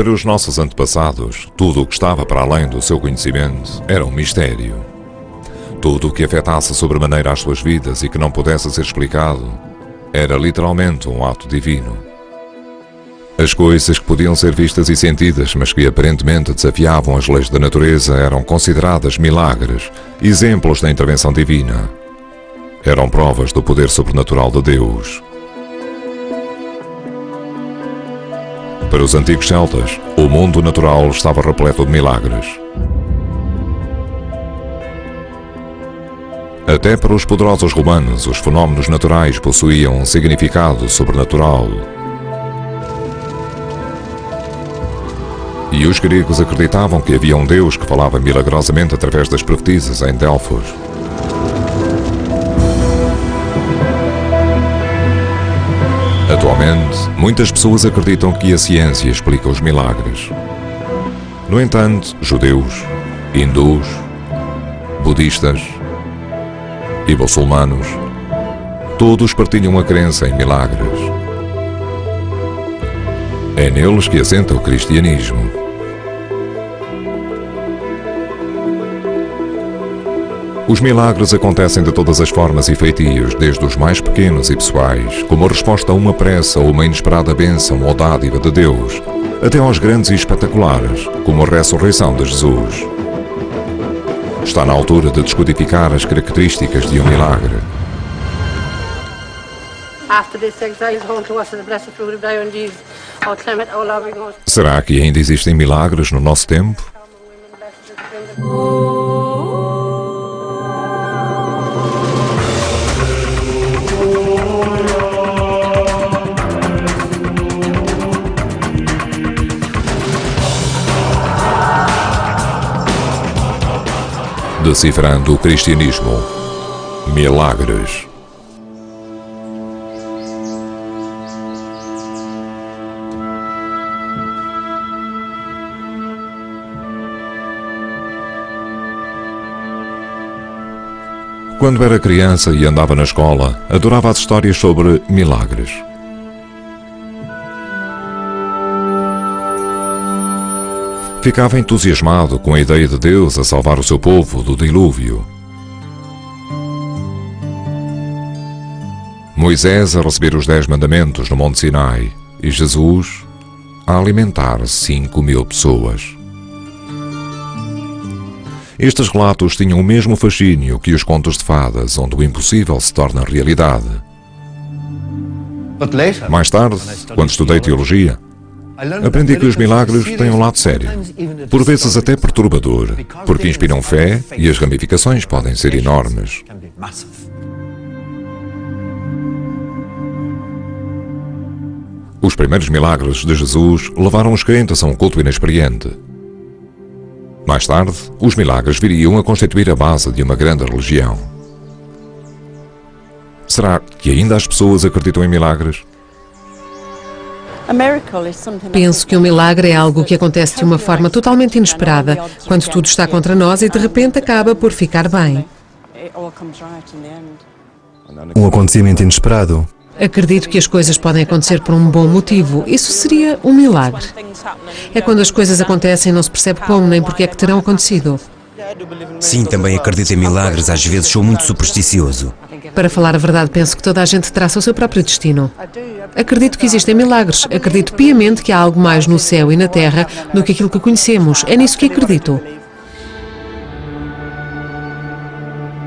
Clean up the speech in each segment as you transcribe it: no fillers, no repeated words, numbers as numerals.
Para os nossos antepassados, tudo o que estava para além do seu conhecimento era um mistério. Tudo o que afetasse sobremaneira as suas vidas e que não pudesse ser explicado era literalmente um ato divino. As coisas que podiam ser vistas e sentidas, mas que aparentemente desafiavam as leis da natureza, eram consideradas milagres, exemplos da intervenção divina. Eram provas do poder sobrenatural de Deus. Para os antigos celtas, o mundo natural estava repleto de milagres. Até para os poderosos romanos, os fenómenos naturais possuíam um significado sobrenatural. E os gregos acreditavam que havia um Deus que falava milagrosamente através das profetizas em Delfos. Atualmente, muitas pessoas acreditam que a ciência explica os milagres. No entanto, judeus, hindus, budistas e muçulmanos, todos partilham a crença em milagres. É neles que assenta o cristianismo. Os milagres acontecem de todas as formas e feitios, desde os mais pequenos e pessoais, como a resposta a uma pressa ou uma inesperada bênção ou dádiva de Deus, até aos grandes e espetaculares, como a ressurreição de Jesus. Está na altura de descodificar as características de um milagre. Será que ainda existem milagres no nosso tempo? Decifrando o cristianismo. Milagres. Quando era criança e andava na escola, adorava as histórias sobre milagres. Ficava entusiasmado com a ideia de Deus a salvar o seu povo do dilúvio. Moisés a receber os 10 mandamentos no Monte Sinai e Jesus a alimentar 5.000 pessoas. Estes relatos tinham o mesmo fascínio que os contos de fadas, onde o impossível se torna realidade. Mais tarde, quando estudei teologia, aprendi que os milagres têm um lado sério, por vezes até perturbador, porque inspiram fé e as ramificações podem ser enormes. Os primeiros milagres de Jesus levaram os crentes a um culto inexperiente. Mais tarde, os milagres viriam a constituir a base de uma grande religião. Será que ainda as pessoas acreditam em milagres? Penso que um milagre é algo que acontece de uma forma totalmente inesperada, quando tudo está contra nós e de repente acaba por ficar bem. Um acontecimento inesperado. Acredito que as coisas podem acontecer por um bom motivo. Isso seria um milagre. É quando as coisas acontecem e não se percebe como nem porque é que terão acontecido. Sim, também acredito em milagres. Às vezes sou muito supersticioso. Para falar a verdade, penso que toda a gente traça o seu próprio destino. Acredito que existem milagres. Acredito piamente que há algo mais no céu e na terra do que aquilo que conhecemos. É nisso que acredito.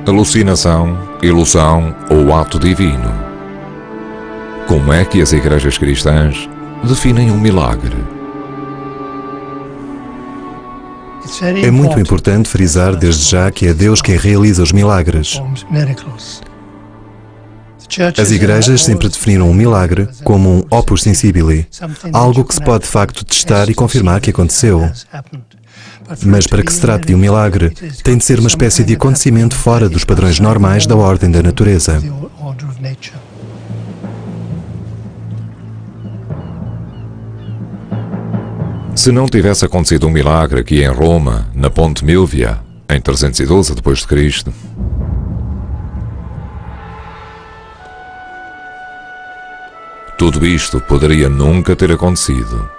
Alucinação, ilusão ou ato divino? Como é que as igrejas cristãs definem um milagre? É muito importante frisar desde já que é Deus quem realiza os milagres. As igrejas sempre definiram um milagre como um opus sensibili, algo que se pode de facto testar e confirmar que aconteceu. Mas para que se trate de um milagre, tem de ser uma espécie de acontecimento fora dos padrões normais da ordem da natureza. Se não tivesse acontecido um milagre aqui em Roma, na Ponte Milvia, em 312 d.C., tudo isto poderia nunca ter acontecido.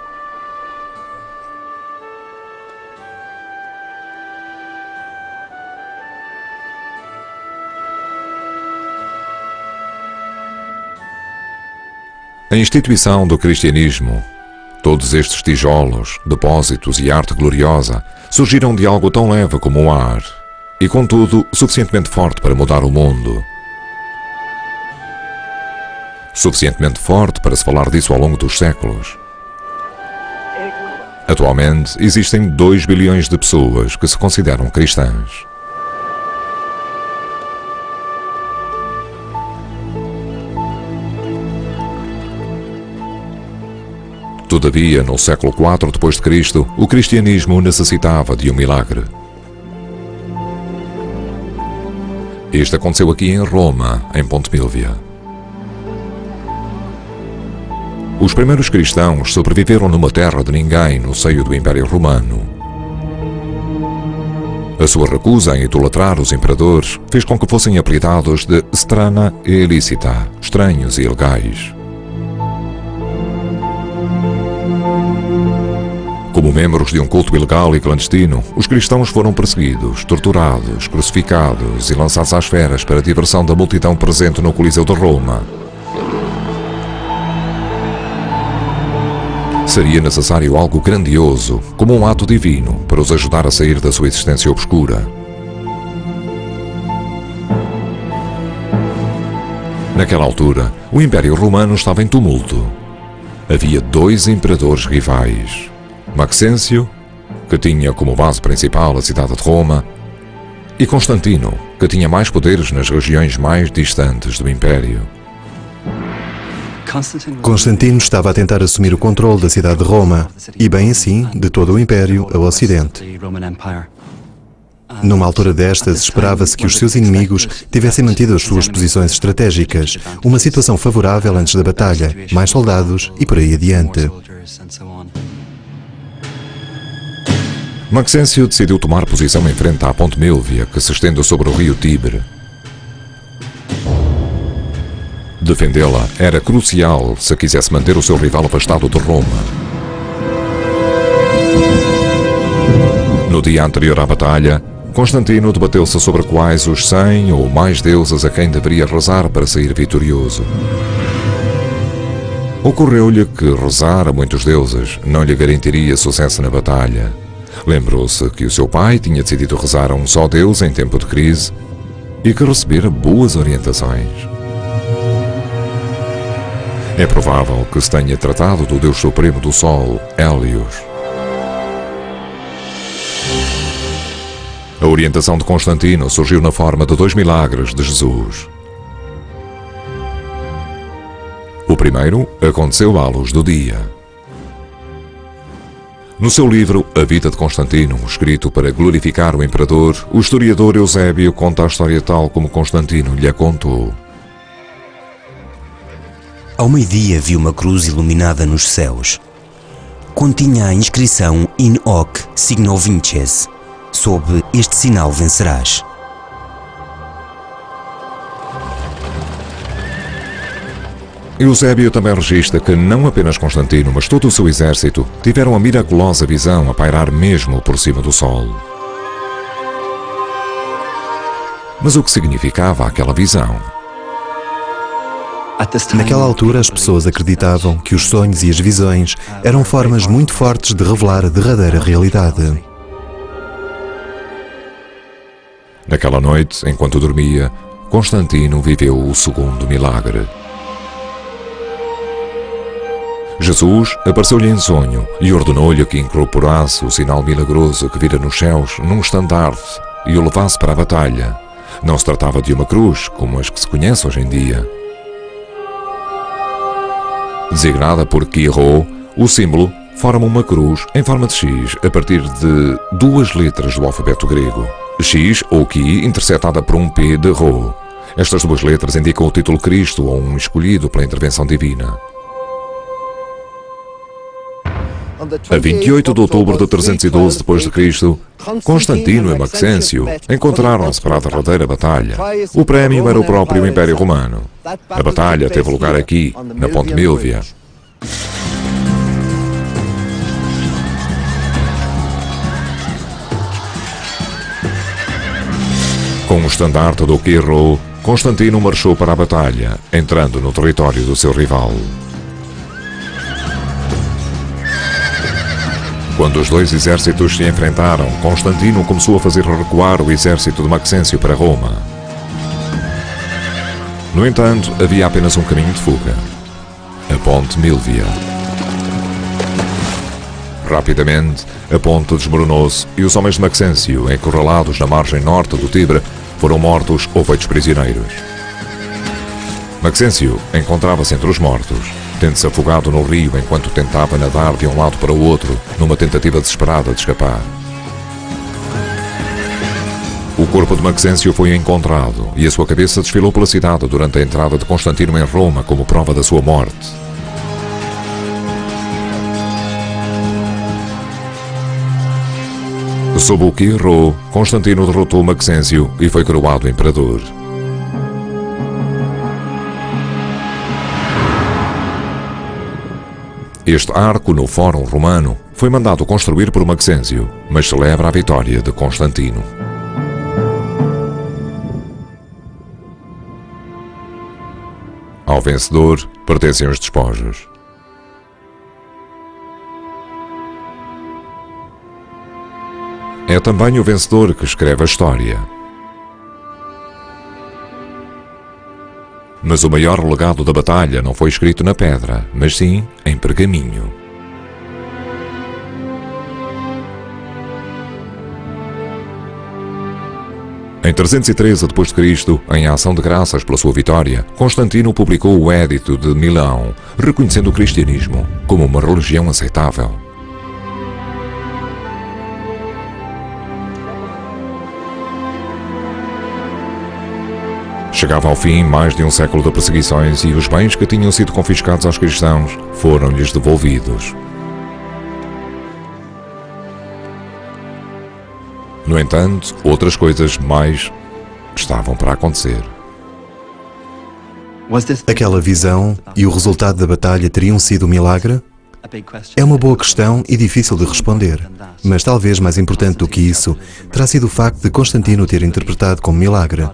A instituição do cristianismo, todos estes tijolos, depósitos e arte gloriosa, surgiram de algo tão leve como o ar, e contudo suficientemente forte para mudar o mundo. Suficientemente forte para se falar disso ao longo dos séculos. Atualmente existem 2 bilhões de pessoas que se consideram cristãs. Todavia, no século IV d.C., o cristianismo necessitava de um milagre. Este aconteceu aqui em Roma, em Ponte Milvia. Os primeiros cristãos sobreviveram numa terra de ninguém no seio do Império Romano. A sua recusa em idolatrar os imperadores fez com que fossem apelidados de strana e illicita, estranhos e ilegais. Como membros de um culto ilegal e clandestino, os cristãos foram perseguidos, torturados, crucificados e lançados às feras para a diversão da multidão presente no Coliseu de Roma. Seria necessário algo grandioso, como um ato divino, para os ajudar a sair da sua existência obscura. Naquela altura, o Império Romano estava em tumulto. Havia 2 imperadores rivais. Maxêncio, que tinha como base principal a cidade de Roma, e Constantino, que tinha mais poderes nas regiões mais distantes do Império. Constantino estava a tentar assumir o controle da cidade de Roma, e bem assim, de todo o Império a Ocidente. Numa altura destas, esperava-se que os seus inimigos tivessem mantido as suas posições estratégicas, uma situação favorável antes da batalha, mais soldados e por aí adiante. Maxêncio decidiu tomar posição em frente à Ponte Milvia, que se estende sobre o rio Tibre. Defendê-la era crucial se quisesse manter o seu rival afastado de Roma. No dia anterior à batalha, Constantino debateu-se sobre quais os 100 ou mais deuses a quem deveria rezar para sair vitorioso. Ocorreu-lhe que rezar a muitos deuses não lhe garantiria sucesso na batalha. Lembrou-se que o seu pai tinha decidido rezar a um só Deus em tempo de crise e que recebera boas orientações. É provável que se tenha tratado do Deus Supremo do Sol, Hélios. A orientação de Constantino surgiu na forma de 2 milagres de Jesus. O primeiro aconteceu à luz do dia. No seu livro A Vida de Constantino, escrito para glorificar o imperador, o historiador Eusébio conta a história tal como Constantino lhe a contou. Ao meio-dia vi uma cruz iluminada nos céus. Continha a inscrição In hoc signo vinces. Sob este sinal vencerás. Eusébio também registra que não apenas Constantino, mas todo o seu exército tiveram a miraculosa visão a pairar mesmo por cima do sol. Mas o que significava aquela visão? Naquela altura, as pessoas acreditavam que os sonhos e as visões eram formas muito fortes de revelar a derradeira realidade. Naquela noite, enquanto dormia, Constantino viveu o segundo milagre. Jesus apareceu-lhe em sonho e ordenou-lhe que incorporasse o sinal milagroso que vira nos céus num estandarte e o levasse para a batalha. Não se tratava de uma cruz, como as que se conhece hoje em dia. Designada por Chi-Rho, o símbolo forma uma cruz em forma de X a partir de 2 letras do alfabeto grego. X ou Chi intersetada por um P de Rho. Estas 2 letras indicam o título Cristo ou um escolhido pela intervenção divina. A 28 de outubro de 312 d.C., Constantino e Maxêncio encontraram-se para a derradeira batalha. O prémio era o próprio Império Romano. A batalha teve lugar aqui, na Ponte Milvia. Com o estandarte do Chi-Rho, Constantino marchou para a batalha, entrando no território do seu rival. Quando os dois exércitos se enfrentaram, Constantino começou a fazer recuar o exército de Maxêncio para Roma. No entanto, havia apenas um caminho de fuga: a Ponte Milvia. Rapidamente, a ponte desmoronou-se e os homens de Maxêncio, encurralados na margem norte do Tibre, foram mortos ou feitos prisioneiros. Maxêncio encontrava-se entre os mortos, tendo-se afogado no rio enquanto tentava nadar de um lado para o outro, numa tentativa desesperada de escapar. O corpo de Maxêncio foi encontrado e a sua cabeça desfilou pela cidade durante a entrada de Constantino em Roma como prova da sua morte. Sob o Quirro, Constantino derrotou Maxêncio e foi coroado imperador. Este arco no Fórum Romano foi mandado construir por Maxêncio, mas celebra a vitória de Constantino. Ao vencedor pertencem os despojos. É também o vencedor que escreve a história. Mas o maior legado da batalha não foi escrito na pedra, mas sim em pergaminho. Em 313 d.C., em ação de graças pela sua vitória, Constantino publicou o Édito de Milão, reconhecendo o cristianismo como uma religião aceitável. Chegava ao fim mais de um século de perseguições e os bens que tinham sido confiscados aos cristãos foram-lhes devolvidos. No entanto, outras coisas mais estavam para acontecer. Aquela visão e o resultado da batalha teriam sido um milagre? É uma boa questão e difícil de responder, mas talvez mais importante do que isso terá sido o facto de Constantino ter interpretado como milagre.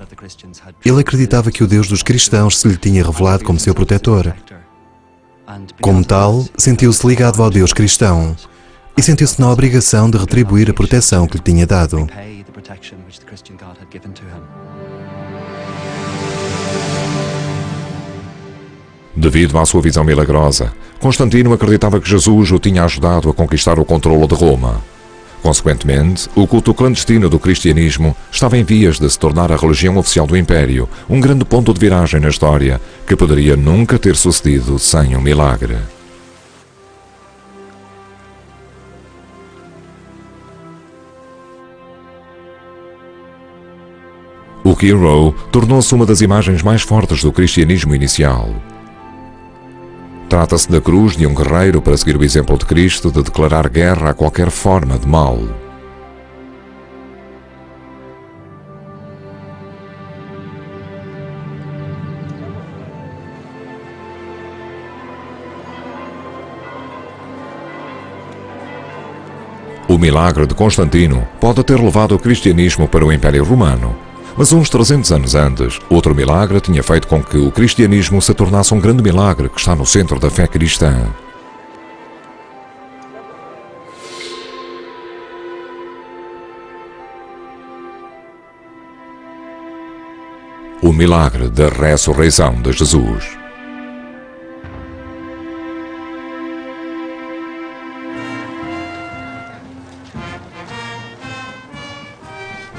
Ele acreditava que o Deus dos cristãos se lhe tinha revelado como seu protetor. Como tal, sentiu-se ligado ao Deus cristão e sentiu-se na obrigação de retribuir a proteção que lhe tinha dado. Devido à sua visão milagrosa, Constantino acreditava que Jesus o tinha ajudado a conquistar o controle de Roma. Consequentemente, o culto clandestino do cristianismo estava em vias de se tornar a religião oficial do Império, um grande ponto de viragem na história que poderia nunca ter sucedido sem um milagre. O Quirro tornou-se uma das imagens mais fortes do cristianismo inicial. Trata-se da cruz de um guerreiro para seguir o exemplo de Cristo de declarar guerra a qualquer forma de mal. O milagre de Constantino pode ter levado o cristianismo para o Império Romano. Mas uns 300 anos antes, outro milagre tinha feito com que o cristianismo se tornasse um grande milagre que está no centro da fé cristã. O milagre da ressurreição de Jesus.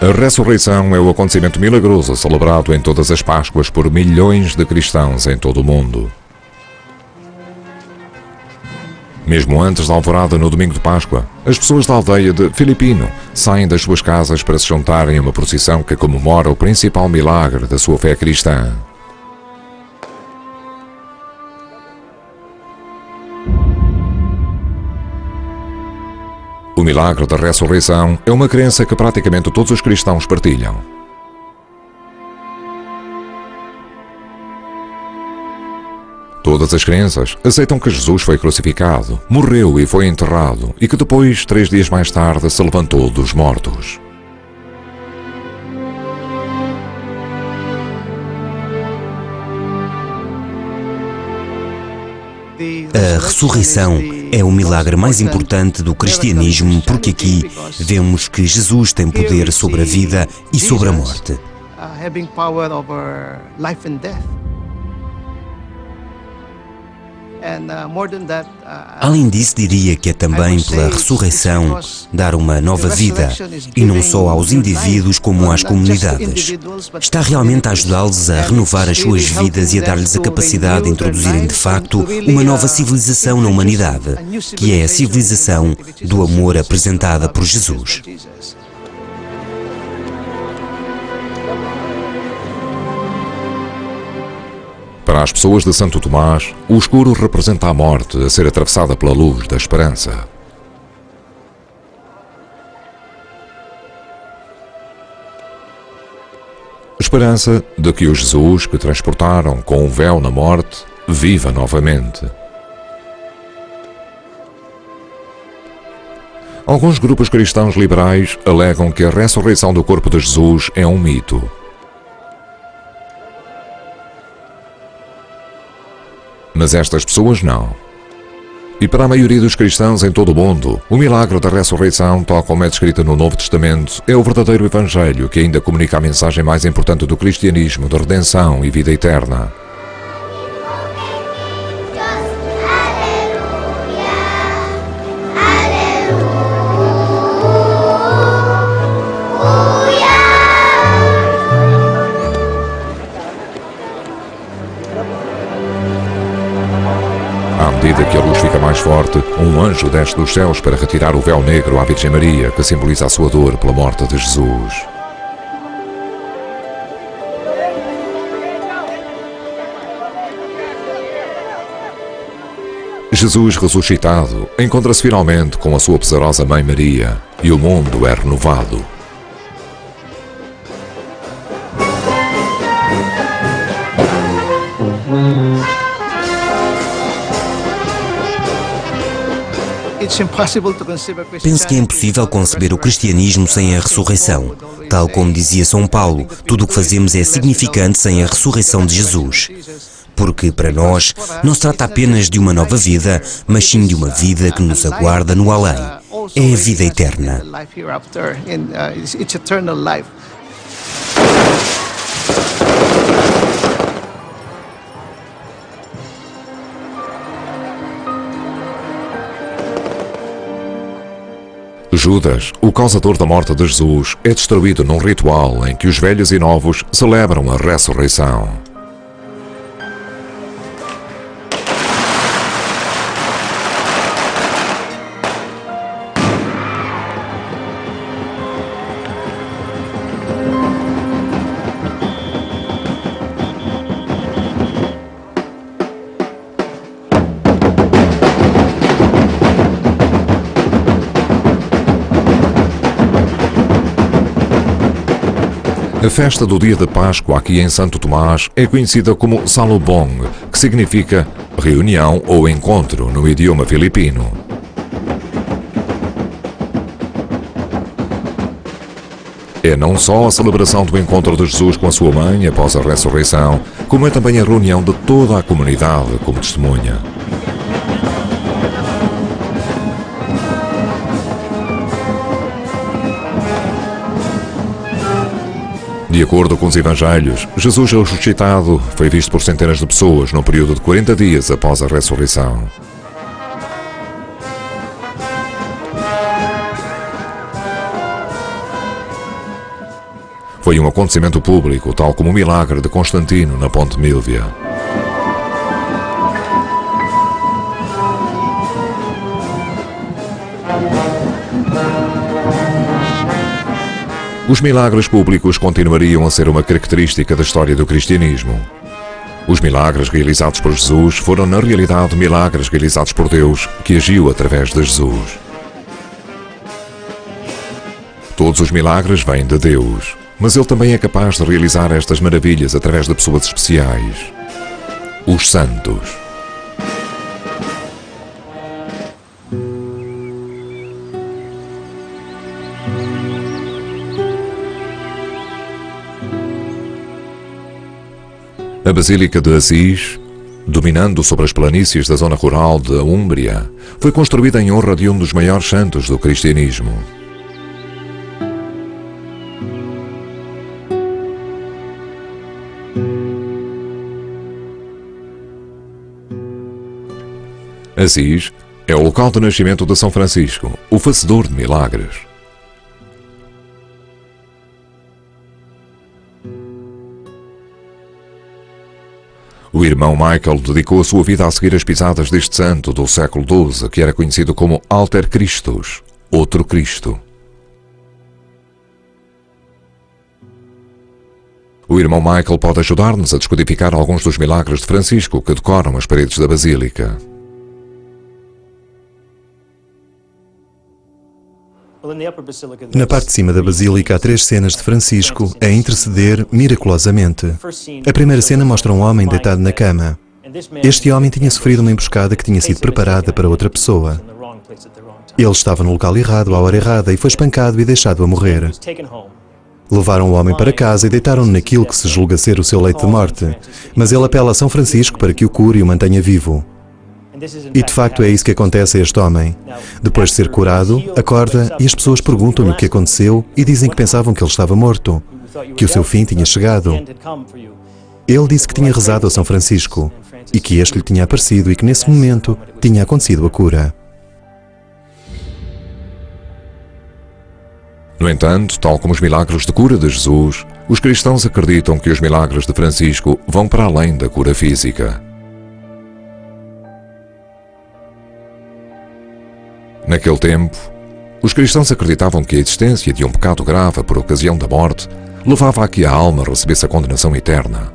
A ressurreição é o acontecimento milagroso celebrado em todas as Páscoas por milhões de cristãos em todo o mundo. Mesmo antes da alvorada no domingo de Páscoa, as pessoas da aldeia de Filipino saem das suas casas para se juntarem a uma procissão que comemora o principal milagre da sua fé cristã. O milagre da ressurreição é uma crença que praticamente todos os cristãos partilham. Todas as crenças aceitam que Jesus foi crucificado, morreu e foi enterrado e que depois, 3 dias mais tarde, se levantou dos mortos. A ressurreição é o milagre mais importante do cristianismo, porque aqui vemos que Jesus tem poder sobre a vida e sobre a morte. Além disso, diria que é também pela ressurreição dar uma nova vida, e não só aos indivíduos como às comunidades. Está realmente a ajudá-los a renovar as suas vidas e a dar-lhes a capacidade de introduzirem de facto uma nova civilização na humanidade, que é a civilização do amor apresentada por Jesus. Para as pessoas de Santo Tomás, o escuro representa a morte a ser atravessada pela luz da esperança. Esperança de que o Jesus que transportaram com um véu na morte viva novamente. Alguns grupos cristãos liberais alegam que a ressurreição do corpo de Jesus é um mito. Mas estas pessoas não. E para a maioria dos cristãos em todo o mundo, o milagre da ressurreição, tal como é descrito no Novo Testamento, é o verdadeiro Evangelho que ainda comunica a mensagem mais importante do cristianismo, de redenção e vida eterna. À medida que a luz fica mais forte, um anjo desce dos céus para retirar o véu negro à Virgem Maria, que simboliza a sua dor pela morte de Jesus. Jesus ressuscitado encontra-se finalmente com a sua pesarosa Mãe Maria e o mundo é renovado. Penso que é impossível conceber o cristianismo sem a ressurreição. Tal como dizia São Paulo, tudo o que fazemos é significante sem a ressurreição de Jesus. Porque, para nós, não se trata apenas de uma nova vida, mas sim de uma vida que nos aguarda no além. É a vida eterna. Judas, o causador da morte de Jesus, é destruído num ritual em que os velhos e novos celebram a ressurreição. A festa do dia de Páscoa aqui em Santo Tomás é conhecida como Salubong, que significa reunião ou encontro no idioma filipino. É não só a celebração do encontro de Jesus com a sua mãe após a ressurreição, como é também a reunião de toda a comunidade como testemunha. De acordo com os Evangelhos, Jesus ressuscitado foi visto por centenas de pessoas num período de 40 dias após a ressurreição. Foi um acontecimento público, tal como o milagre de Constantino na Ponte Milvia. Os milagres públicos continuariam a ser uma característica da história do cristianismo. Os milagres realizados por Jesus foram, na realidade, milagres realizados por Deus, que agiu através de Jesus. Todos os milagres vêm de Deus, mas Ele também é capaz de realizar estas maravilhas através de pessoas especiais, os santos. A Basílica de Assis dominando sobre as planícies da zona rural de Úmbria, foi construída em honra de um dos maiores santos do cristianismo. Assis é o local de nascimento de São Francisco, o fazedor de milagres. O irmão Michael dedicou a sua vida a seguir as pisadas deste santo do século XII, que era conhecido como Alter Christus, outro Cristo. O irmão Michael pode ajudar-nos a descodificar alguns dos milagres de Francisco que decoram as paredes da Basílica. Na parte de cima da Basílica há 3 cenas de Francisco a interceder miraculosamente. A primeira cena mostra um homem deitado na cama. Este homem tinha sofrido uma emboscada que tinha sido preparada para outra pessoa. Ele estava no local errado, à hora errada, e foi espancado e deixado a morrer. Levaram o homem para casa e deitaram-no naquilo que se julga ser o seu leito de morte, mas ele apela a São Francisco para que o cure e o mantenha vivo. E de facto é isso que acontece a este homem. Depois de ser curado, acorda e as pessoas perguntam-lhe o que aconteceu e dizem que pensavam que ele estava morto, que o seu fim tinha chegado. Ele disse que tinha rezado a São Francisco e que este lhe tinha aparecido e que nesse momento tinha acontecido a cura. No entanto, tal como os milagres de cura de Jesus, os cristãos acreditam que os milagres de Francisco vão para além da cura física. Naquele tempo, os cristãos acreditavam que a existência de um pecado grave por ocasião da morte levava a que a alma recebesse a condenação eterna.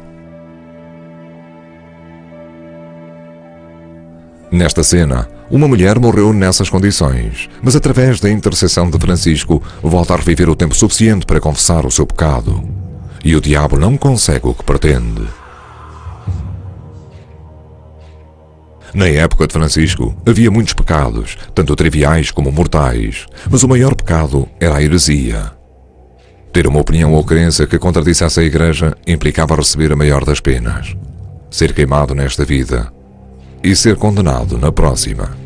Nesta cena, uma mulher morreu nessas condições, mas através da intercessão de Francisco volta a reviver o tempo suficiente para confessar o seu pecado. E o diabo não consegue o que pretende. Na época de Francisco, havia muitos pecados, tanto triviais como mortais, mas o maior pecado era a heresia. Ter uma opinião ou crença que contradissesse a Igreja implicava receber a maior das penas: ser queimado nesta vida e ser condenado na próxima.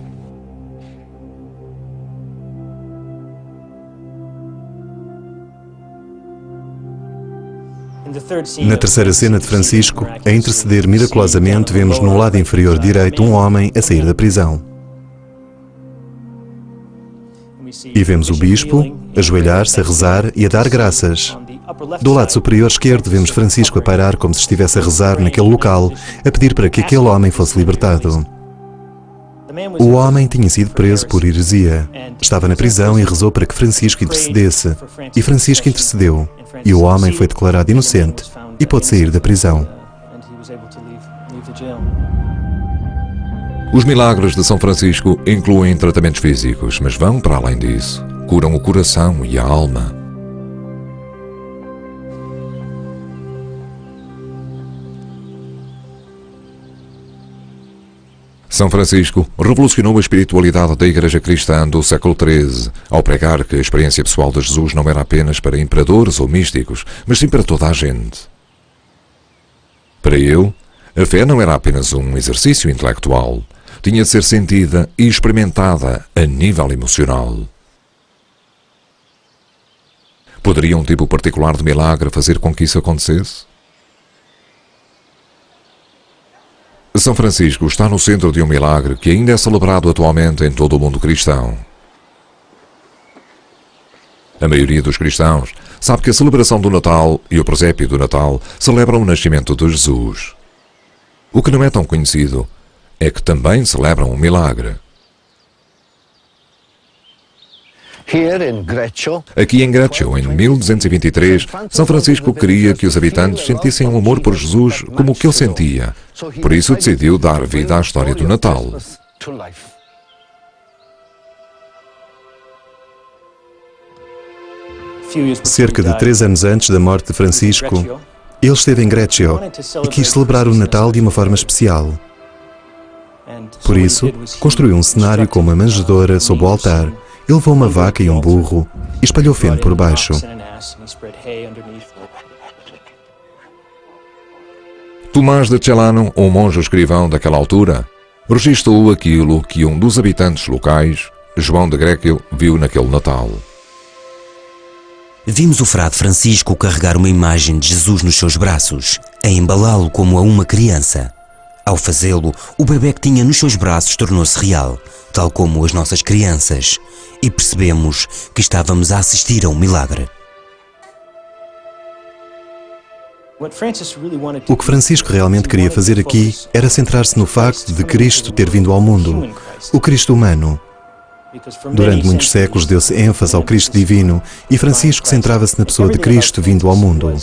Na terceira cena de Francisco, a interceder miraculosamente, vemos no lado inferior direito um homem a sair da prisão. E vemos o bispo ajoelhar-se a rezar e a dar graças. Do lado superior esquerdo vemos Francisco a parar como se estivesse a rezar naquele local, a pedir para que aquele homem fosse libertado. O homem tinha sido preso por heresia. Estava na prisão e rezou para que Francisco intercedesse. E Francisco intercedeu. E o homem foi declarado inocente e pôde sair da prisão. Os milagres de São Francisco incluem tratamentos físicos, mas vão para além disso. Curam o coração e a alma. São Francisco revolucionou a espiritualidade da Igreja Cristã do século XIII, ao pregar que a experiência pessoal de Jesus não era apenas para imperadores ou místicos, mas sim para toda a gente. Para ele, a fé não era apenas um exercício intelectual, tinha de ser sentida e experimentada a nível emocional. Poderia um tipo particular de milagre fazer com que isso acontecesse? São Francisco está no centro de um milagre que ainda é celebrado atualmente em todo o mundo cristão. A maioria dos cristãos sabe que a celebração do Natal e o presépio do Natal celebram o nascimento de Jesus. O que não é tão conhecido é que também celebram um milagre. Aqui em Greccio, em 1223, São Francisco queria que os habitantes sentissem um amor por Jesus como o que ele sentia. Por isso decidiu dar vida à história do Natal. Cerca de 3 anos antes da morte de Francisco, ele esteve em Greccio e quis celebrar o Natal de uma forma especial. Por isso, construiu um cenário com uma manjedoura sob o altar. Ele levou uma vaca e um burro e espalhou feno por baixo. Tomás de Celano, um monge escrivão daquela altura, registou aquilo que um dos habitantes locais, João de Gréquio, viu naquele Natal. Vimos o frade Francisco carregar uma imagem de Jesus nos seus braços, a embalá-lo como a uma criança. Ao fazê-lo, o bebê que tinha nos seus braços tornou-se real, tal como as nossas crianças, e percebemos que estávamos a assistir a um milagre. O que Francisco realmente queria fazer aqui era centrar-se no facto de Cristo ter vindo ao mundo, o Cristo humano. Durante muitos séculos deu-se ênfase ao Cristo divino e Francisco centrava-se na pessoa de Cristo vindo ao mundo.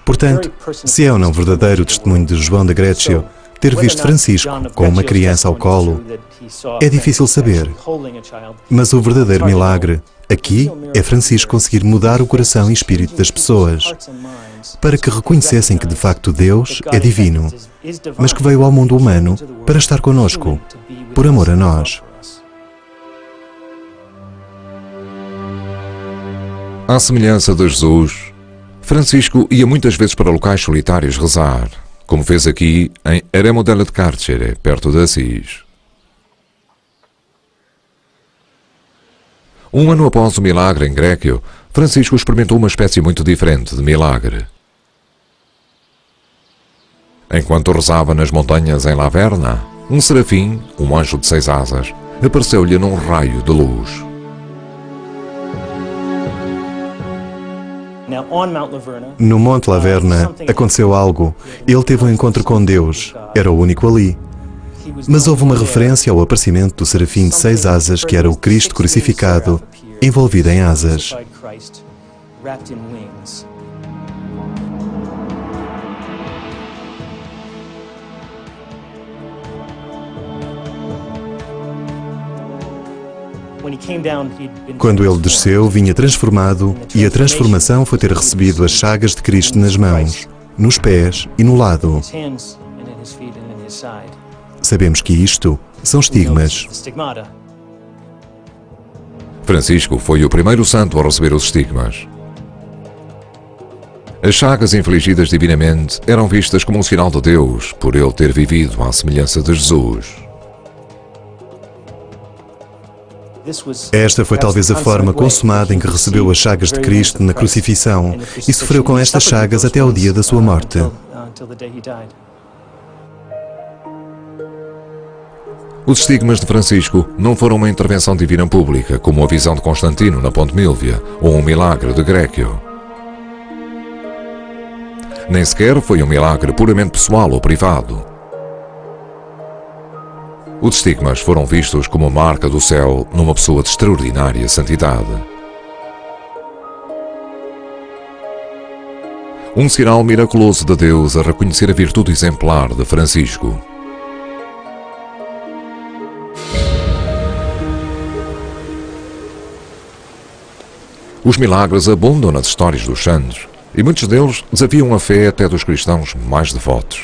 Portanto, se é ou não verdadeiro o testemunho de João de Gréquio ter visto Francisco com uma criança ao colo, é difícil saber. Mas o verdadeiro milagre aqui é Francisco conseguir mudar o coração e espírito das pessoas, para que reconhecessem que de facto Deus é divino, mas que veio ao mundo humano para estar conosco, por amor a nós. À semelhança de Jesus, Francisco ia muitas vezes para locais solitários rezar, como fez aqui em Eremo delle Carcere, perto de Assis. Um ano após o milagre em Gréquio, Francisco experimentou uma espécie muito diferente de milagre. Enquanto rezava nas montanhas em Laverna, um serafim, um anjo de 6 asas, apareceu-lhe num raio de luz. No Monte Laverna aconteceu algo. Ele teve um encontro com Deus. Era o único ali. Mas houve uma referência ao aparecimento do serafim de 6 asas, que era o Cristo crucificado, envolvido em asas. Quando ele desceu, vinha transformado, e a transformação foi ter recebido as chagas de Cristo nas mãos, nos pés e no lado. Sabemos que isto são estigmas. Francisco foi o primeiro santo a receber os estigmas. As chagas infligidas divinamente eram vistas como um sinal de Deus, por ele ter vivido à semelhança de Jesus. Esta foi talvez a forma consumada em que recebeu as chagas de Cristo na crucifixão e sofreu com estas chagas até ao dia da sua morte. Os estigmas de Francisco não foram uma intervenção divina pública, como a visão de Constantino na Ponte Mílvia ou um milagre de Gréquio. Nem sequer foi um milagre puramente pessoal ou privado. Os estigmas foram vistos como a marca do céu numa pessoa de extraordinária santidade. Um sinal miraculoso de Deus a reconhecer a virtude exemplar de Francisco. Os milagres abundam nas histórias dos santos, e muitos deles desafiam a fé até dos cristãos mais devotos.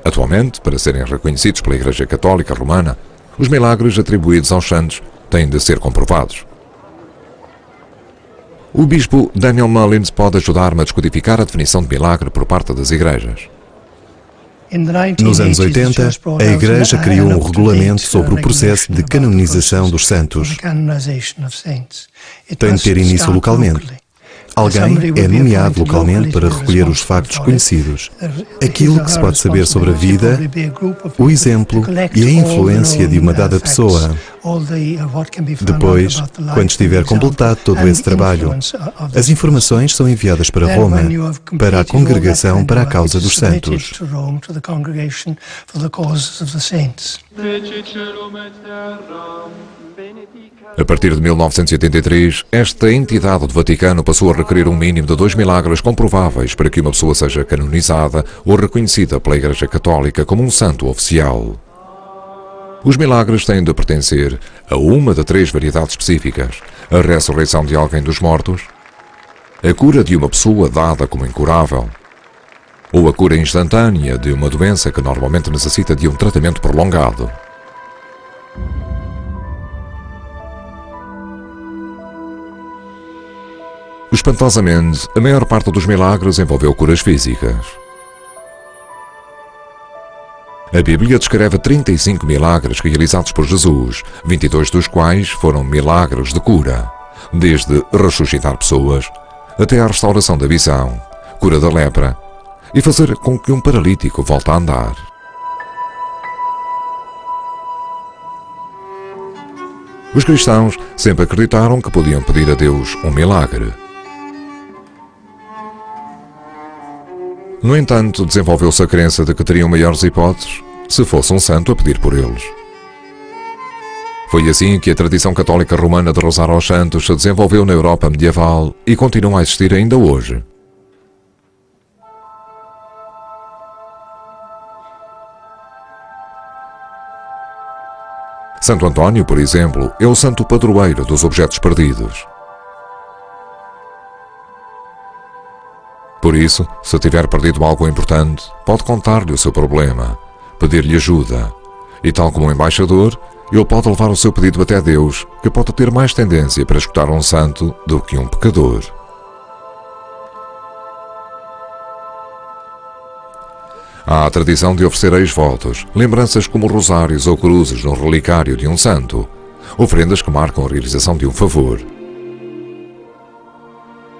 Atualmente, para serem reconhecidos pela Igreja Católica Romana, os milagres atribuídos aos santos têm de ser comprovados. O bispo Daniel Mullins pode ajudar-me a descodificar a definição de milagre por parte das igrejas. Nos anos 80, a Igreja criou um regulamento sobre o processo de canonização dos santos. Tem de ter início localmente. Alguém é nomeado localmente para recolher os factos conhecidos, aquilo que se pode saber sobre a vida, o exemplo e a influência de uma dada pessoa. Depois, quando estiver completado todo esse trabalho, as informações são enviadas para Roma, para a Congregação para a Causa dos Santos. A partir de 1983, esta entidade do Vaticano passou a requerer um mínimo de 2 milagres comprováveis para que uma pessoa seja canonizada ou reconhecida pela Igreja Católica como um santo oficial. Os milagres têm de pertencer a uma de 3 variedades específicas: a ressurreição de alguém dos mortos, a cura de uma pessoa dada como incurável, ou a cura instantânea de uma doença que normalmente necessita de um tratamento prolongado. Espantosamente, a maior parte dos milagres envolveu curas físicas. A Bíblia descreve 35 milagres realizados por Jesus, 22 dos quais foram milagres de cura, desde ressuscitar pessoas até a restauração da visão, cura da lepra e fazer com que um paralítico volte a andar. Os cristãos sempre acreditaram que podiam pedir a Deus um milagre. No entanto, desenvolveu-se a crença de que teriam maiores hipóteses se fosse um santo a pedir por eles. Foi assim que a tradição católica romana de rezar aos santos se desenvolveu na Europa medieval e continua a existir ainda hoje. Santo António, por exemplo, é o santo padroeiro dos objetos perdidos. Por isso, se tiver perdido algo importante, pode contar-lhe o seu problema, pedir-lhe ajuda, e tal como um embaixador, ele pode levar o seu pedido até Deus, que pode ter mais tendência para escutar um santo do que um pecador. Há a tradição de oferecer ex-votos, lembranças como rosários ou cruzes no relicário de um santo, oferendas que marcam a realização de um favor.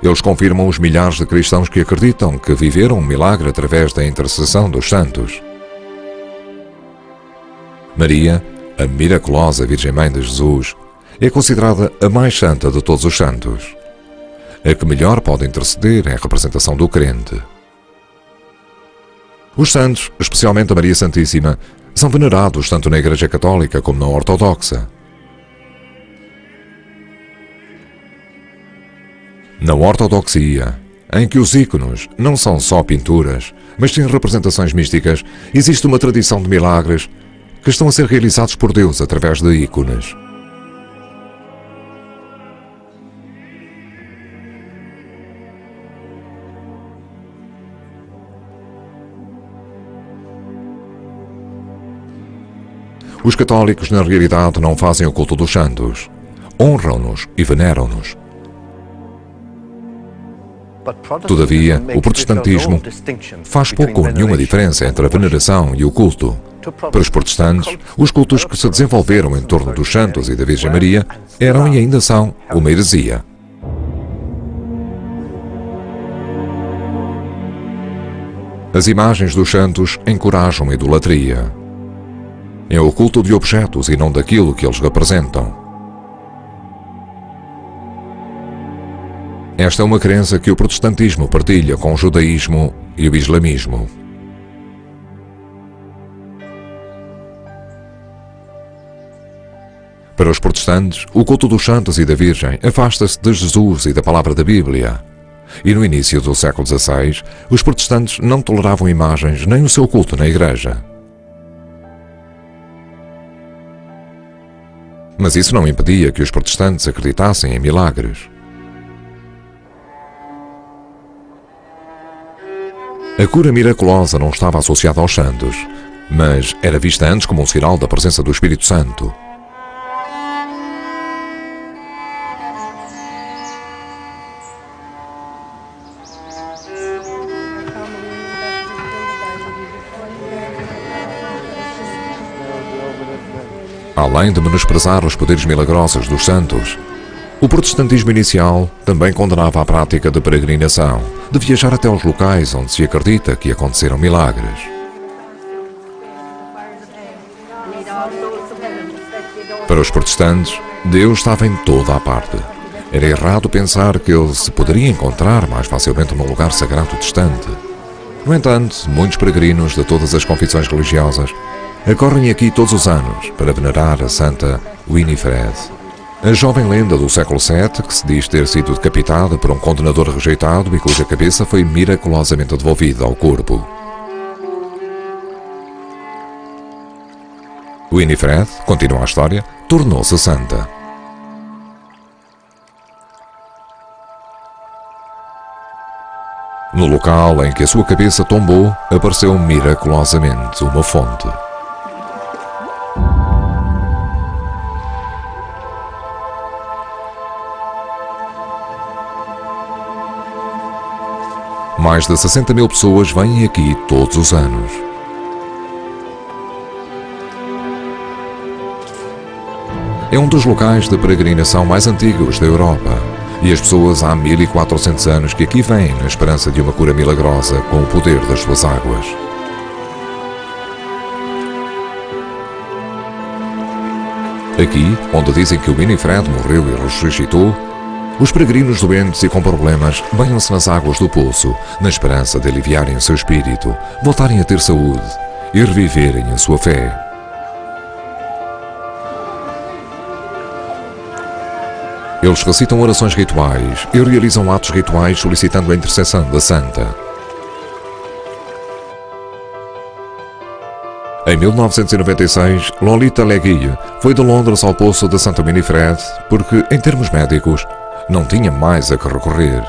Eles confirmam os milhares de cristãos que acreditam que viveram um milagre através da intercessão dos santos. Maria, a miraculosa Virgem Mãe de Jesus, é considerada a mais santa de todos os santos. A que melhor pode interceder em representação do crente. Os santos, especialmente a Maria Santíssima, são venerados tanto na Igreja Católica como na Ortodoxa. Na ortodoxia, em que os ícones não são só pinturas, mas sim representações místicas, existe uma tradição de milagres que estão a ser realizados por Deus através de ícones. Os católicos, na realidade, não fazem o culto dos santos. Honram-nos e veneram-nos. Todavia, o protestantismo faz pouco ou nenhuma diferença entre a veneração e o culto. Para os protestantes, os cultos que se desenvolveram em torno dos santos e da Virgem Maria eram e ainda são uma heresia. As imagens dos santos encorajam a idolatria. É o culto de objetos e não daquilo que eles representam. Esta é uma crença que o protestantismo partilha com o judaísmo e o islamismo. Para os protestantes, o culto dos santos e da Virgem afasta-se de Jesus e da palavra da Bíblia. E no início do século XVI, os protestantes não toleravam imagens nem o seu culto na igreja. Mas isso não impedia que os protestantes acreditassem em milagres. A cura miraculosa não estava associada aos santos, mas era vista antes como um sinal da presença do Espírito Santo. Além de menosprezar os poderes milagrosos dos santos, o protestantismo inicial também condenava a prática de peregrinação, de viajar até aos locais onde se acredita que aconteceram milagres. Para os protestantes, Deus estava em toda a parte. Era errado pensar que ele se poderia encontrar mais facilmente num lugar sagrado distante. No entanto, muitos peregrinos de todas as confissões religiosas acorrem aqui todos os anos para venerar a Santa Winifred, a jovem lenda do século VII que se diz ter sido decapitada por um condenador rejeitado e cuja cabeça foi miraculosamente devolvida ao corpo. Winifred, continua a história, tornou-se santa. No local em que a sua cabeça tombou, apareceu miraculosamente uma fonte. Mais de 60 mil pessoas vêm aqui todos os anos. É um dos locais de peregrinação mais antigos da Europa. E as pessoas há 1400 anos que aqui vêm na esperança de uma cura milagrosa com o poder das suas águas. Aqui, onde dizem que o Winifred morreu e ressuscitou, os peregrinos doentes e com problemas banham-se nas águas do poço, na esperança de aliviarem o seu espírito, voltarem a ter saúde e reviverem a sua fé. Eles recitam orações rituais e realizam atos rituais solicitando a intercessão da Santa. Em 1996, Lolita Legge foi de Londres ao poço de Santa Winifred porque, em termos médicos, não tinha mais a que recorrer.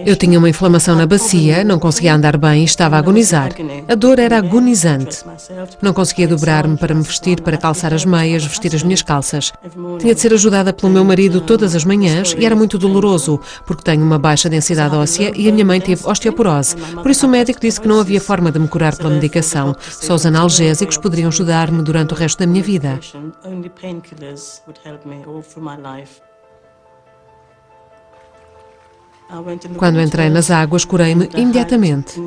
Eu tinha uma inflamação na bacia, não conseguia andar bem e estava a agonizar. A dor era agonizante. Não conseguia dobrar-me para me vestir, para calçar as meias, vestir as minhas calças. Tinha de ser ajudada pelo meu marido todas as manhãs e era muito doloroso, porque tenho uma baixa densidade óssea e a minha mãe teve osteoporose. Por isso o médico disse que não havia forma de me curar pela medicação. Só os analgésicos poderiam ajudar-me durante o resto da minha vida. Quando entrei nas águas, curei-me imediatamente.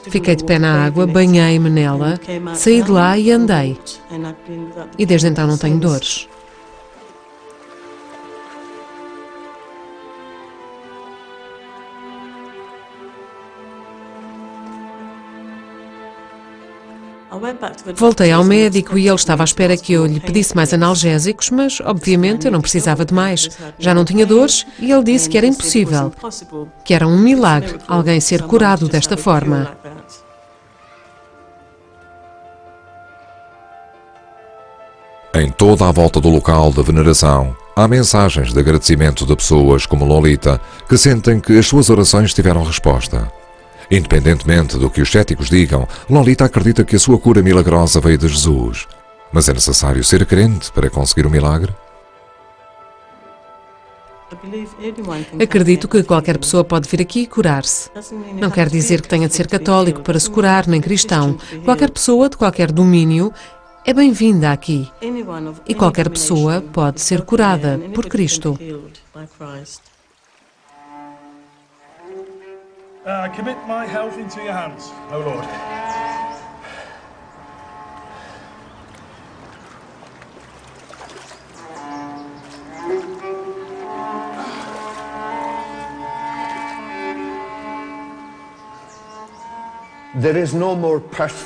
Fiquei de pé na água, banhei-me nela, saí de lá e andei. E desde então não tenho dores. Voltei ao médico e ele estava à espera que eu lhe pedisse mais analgésicos, mas, obviamente, eu não precisava de mais. Já não tinha dores e ele disse que era impossível, que era um milagre alguém ser curado desta forma. Em toda a volta do local de veneração, há mensagens de agradecimento de pessoas como Lolita que sentem que as suas orações tiveram resposta. Independentemente do que os céticos digam, Lolita acredita que a sua cura milagrosa veio de Jesus. Mas é necessário ser crente para conseguir o milagre? Acredito que qualquer pessoa pode vir aqui e curar-se. Não quer dizer que tenha de ser católico para se curar, nem cristão. Qualquer pessoa de qualquer domínio é bem-vinda aqui. E qualquer pessoa pode ser curada por Cristo. Commit my health into your hands, O Lord.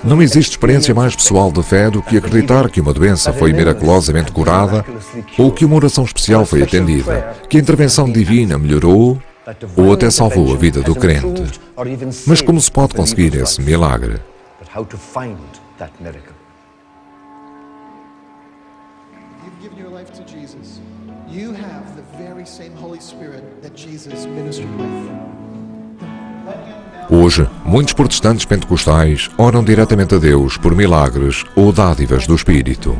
Não existe experiência mais pessoal de fé do que acreditar que uma doença foi miraculosamente curada ou que uma oração especial foi atendida, que a intervenção divina melhorou ou até salvou a vida do crente. Mas como se pode conseguir esse milagre? Hoje, muitos protestantes pentecostais oram diretamente a Deus por milagres ou dádivas do Espírito.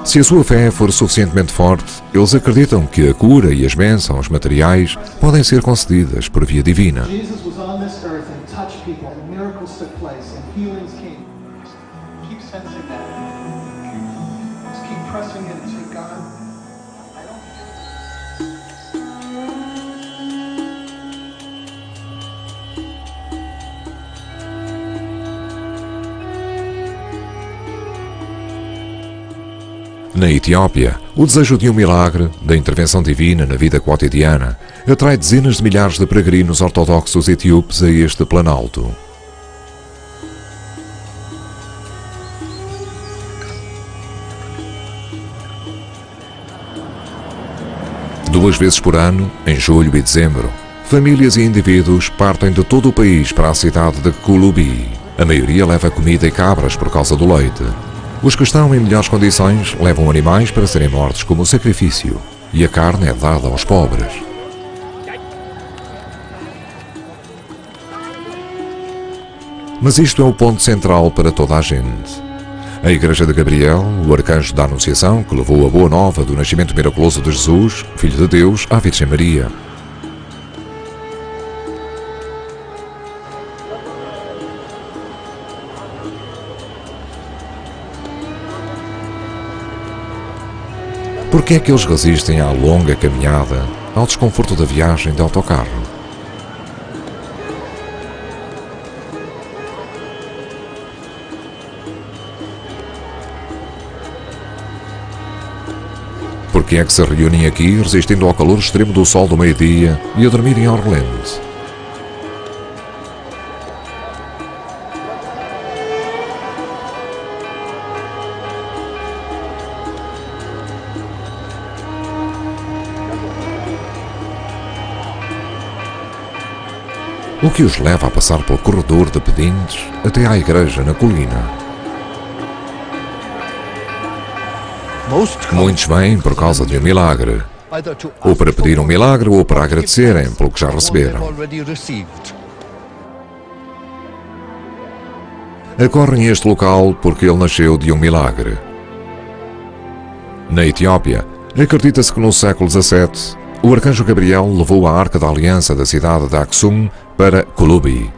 Se a sua fé for suficientemente forte, eles acreditam que a cura e as bênçãos materiais podem ser concedidas por via divina. Na Etiópia, o desejo de um milagre, da intervenção divina na vida cotidiana, atrai dezenas de milhares de peregrinos ortodoxos etíopes a este planalto. Duas vezes por ano, em julho e dezembro, famílias e indivíduos partem de todo o país para a cidade de Kulubi. A maioria leva comida e cabras por causa do leite. Os que estão em melhores condições levam animais para serem mortos como sacrifício, e a carne é dada aos pobres. Mas isto é o ponto central para toda a gente. A Igreja de Gabriel, o arcanjo da Anunciação, que levou a boa nova do nascimento miraculoso de Jesus, Filho de Deus, à Virgem Maria. Por que é que eles resistem à longa caminhada, ao desconforto da viagem de autocarro? Por que é que se reúnem aqui resistindo ao calor extremo do sol do meio-dia e a dormirem ao relento? O que os leva a passar pelo corredor de pedintes até à igreja na colina? Muitos vêm por causa de um milagre, ou para pedir um milagre ou para agradecerem pelo que já receberam. Acorrem a este local porque ele nasceu de um milagre. Na Etiópia, acredita-se que no século XVII, o arcanjo Gabriel levou a Arca da Aliança da cidade de Aksum para Kulubi.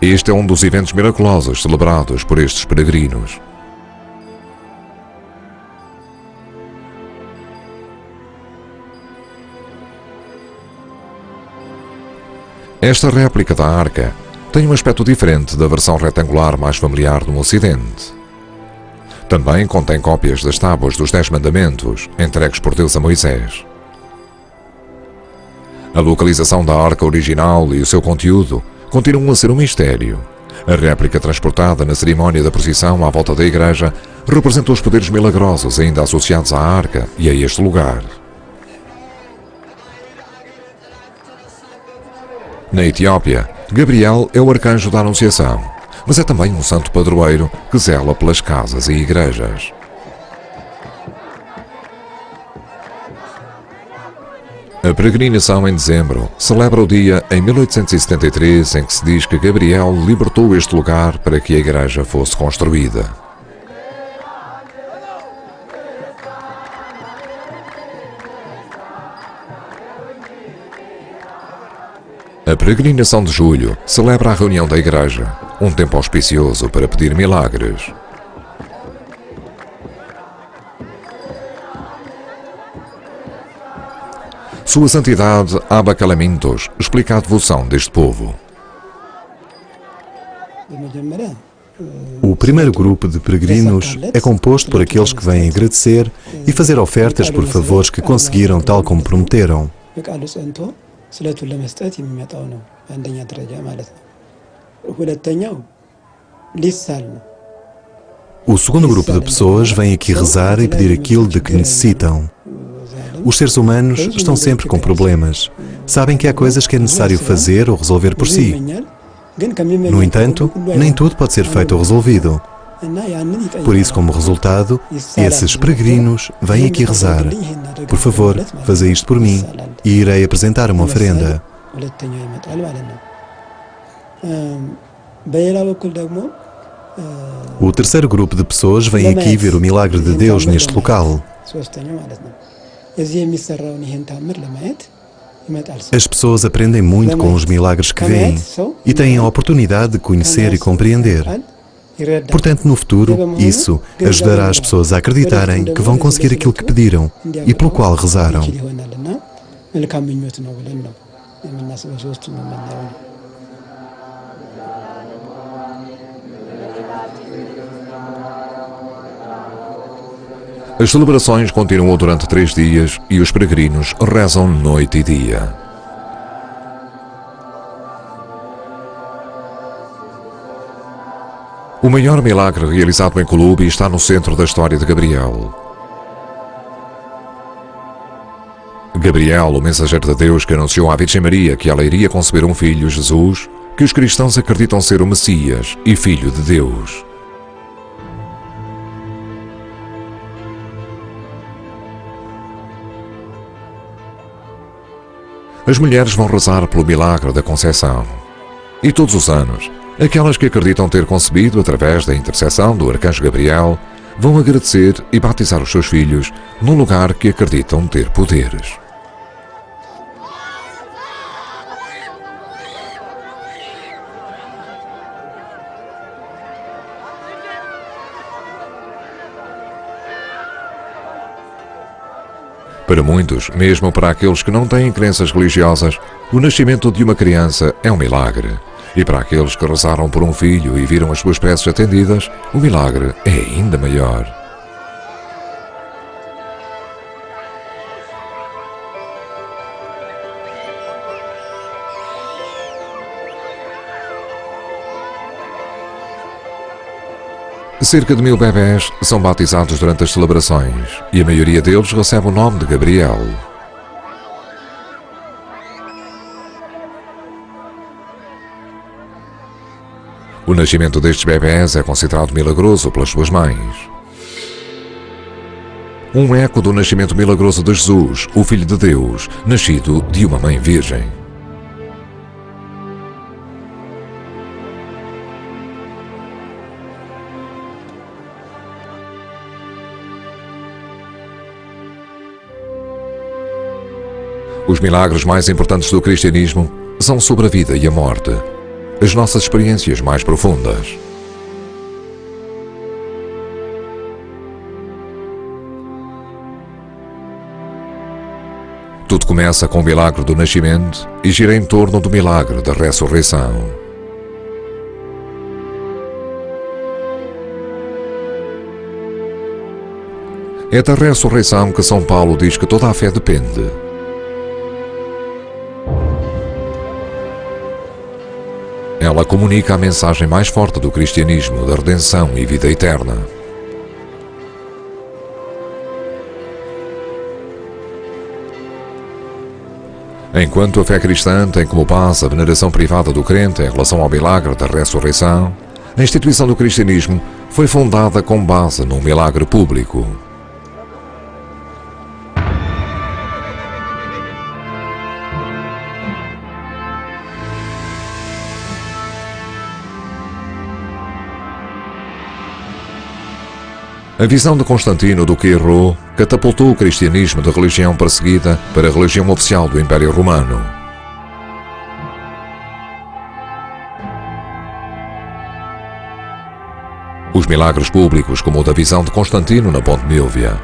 Este é um dos eventos miraculosos celebrados por estes peregrinos. Esta réplica da arca tem um aspecto diferente da versão retangular mais familiar no Ocidente. Também contém cópias das tábuas dos 10 mandamentos, entregues por Deus a Moisés. A localização da arca original e o seu conteúdo continuam a ser um mistério. A réplica transportada na cerimónia da procissão à volta da igreja representa os poderes milagrosos ainda associados à arca e a este lugar. Na Etiópia, Gabriel é o arcanjo da Anunciação, mas é também um santo padroeiro que zela pelas casas e igrejas. A peregrinação em dezembro celebra o dia em 1873 em que se diz que Gabriel libertou este lugar para que a igreja fosse construída. A peregrinação de julho celebra a reunião da igreja, um tempo auspicioso para pedir milagres. Sua Santidade Abba Calamentos explica a devoção deste povo. O primeiro grupo de peregrinos é composto por aqueles que vêm agradecer e fazer ofertas por favores que conseguiram tal como prometeram. ስለቱን ለመስጠት የሚመጣው ነው አንደኛ ደረጃ ማለት ነው ሁለተኛው ሊሳል ነው O segundo grupo de pessoas vem aqui rezar e pedir aquilo de que necessitam. Os seres humanos estão sempre com problemas. Sabem que há coisas que é necessário fazer ou resolver por si. No entanto, nem tudo pode ser feito ou resolvido. Por isso, como resultado, esses peregrinos vêm aqui rezar. Por favor, fazei isto por mim e irei apresentar uma oferenda. O terceiro grupo de pessoas vem aqui ver o milagre de Deus neste local. As pessoas aprendem muito com os milagres que veem e têm a oportunidade de conhecer e compreender. Portanto, no futuro, isso ajudará as pessoas a acreditarem que vão conseguir aquilo que pediram e pelo qual rezaram. As celebrações continuam durante 3 dias e os peregrinos rezam noite e dia. O maior milagre realizado em Kulubi está no centro da história de Gabriel. Gabriel, o mensageiro de Deus que anunciou à Virgem Maria que ela iria conceber um filho, Jesus, que os cristãos acreditam ser o Messias e Filho de Deus. As mulheres vão rezar pelo milagre da Conceição. E todos os anos, Aquelas que acreditam ter concebido através da intercessão do arcanjo Gabriel vão agradecer e batizar os seus filhos num lugar que acreditam ter poderes. Para muitos, mesmo para aqueles que não têm crenças religiosas, o nascimento de uma criança é um milagre. E para aqueles que rezaram por um filho e viram as suas preces atendidas, o milagre é ainda maior. Cerca de 1000 bebés são batizados durante as celebrações e a maioria deles recebe o nome de Gabriel. O nascimento destes bebés é considerado milagroso pelas suas mães. Um eco do nascimento milagroso de Jesus, o Filho de Deus, nascido de uma mãe virgem. Os milagres mais importantes do cristianismo são sobre a vida e a morte, as nossas experiências mais profundas. Tudo começa com o milagre do nascimento e gira em torno do milagre da ressurreição. É da ressurreição que São Paulo diz que toda a fé depende. Ela comunica a mensagem mais forte do cristianismo, da redenção e vida eterna. Enquanto a fé cristã tem como base a veneração privada do crente em relação ao milagre da ressurreição, a instituição do cristianismo foi fundada com base num milagre público. A visão de Constantino do que errou catapultou o cristianismo da religião perseguida para a religião oficial do Império Romano. Os milagres públicos, como o da visão de Constantino na Ponte Milvia,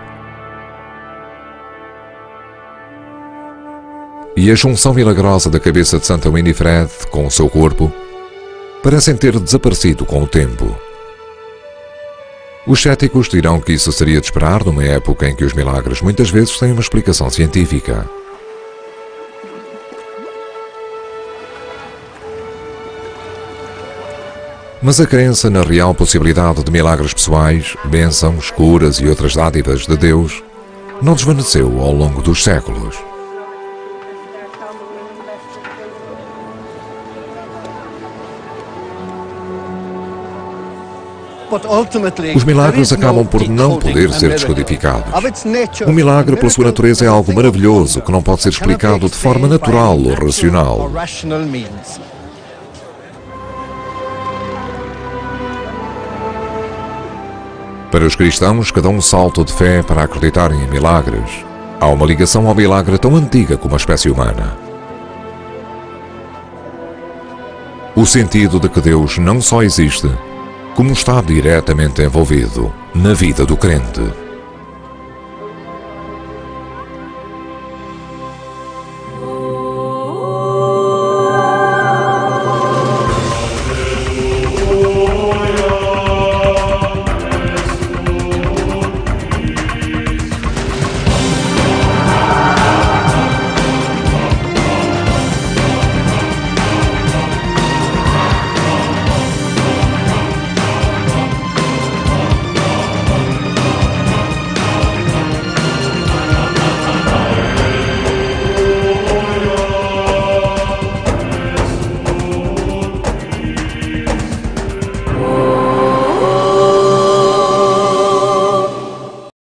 e a junção milagrosa da cabeça de Santa Winifred com o seu corpo, parecem ter desaparecido com o tempo. Os céticos dirão que isso seria de esperar numa época em que os milagres muitas vezes têm uma explicação científica. Mas a crença na real possibilidade de milagres pessoais, bênçãos, curas e outras dádivas de Deus não desvaneceu ao longo dos séculos. Os milagres acabam por não poder ser descodificados. Um milagre, pela sua natureza, é algo maravilhoso que não pode ser explicado de forma natural ou racional. Para os cristãos que dão um salto de fé para acreditarem em milagres, há uma ligação ao milagre tão antiga como a espécie humana. O sentido de que Deus não só existe, como está diretamente envolvido na vida do crente.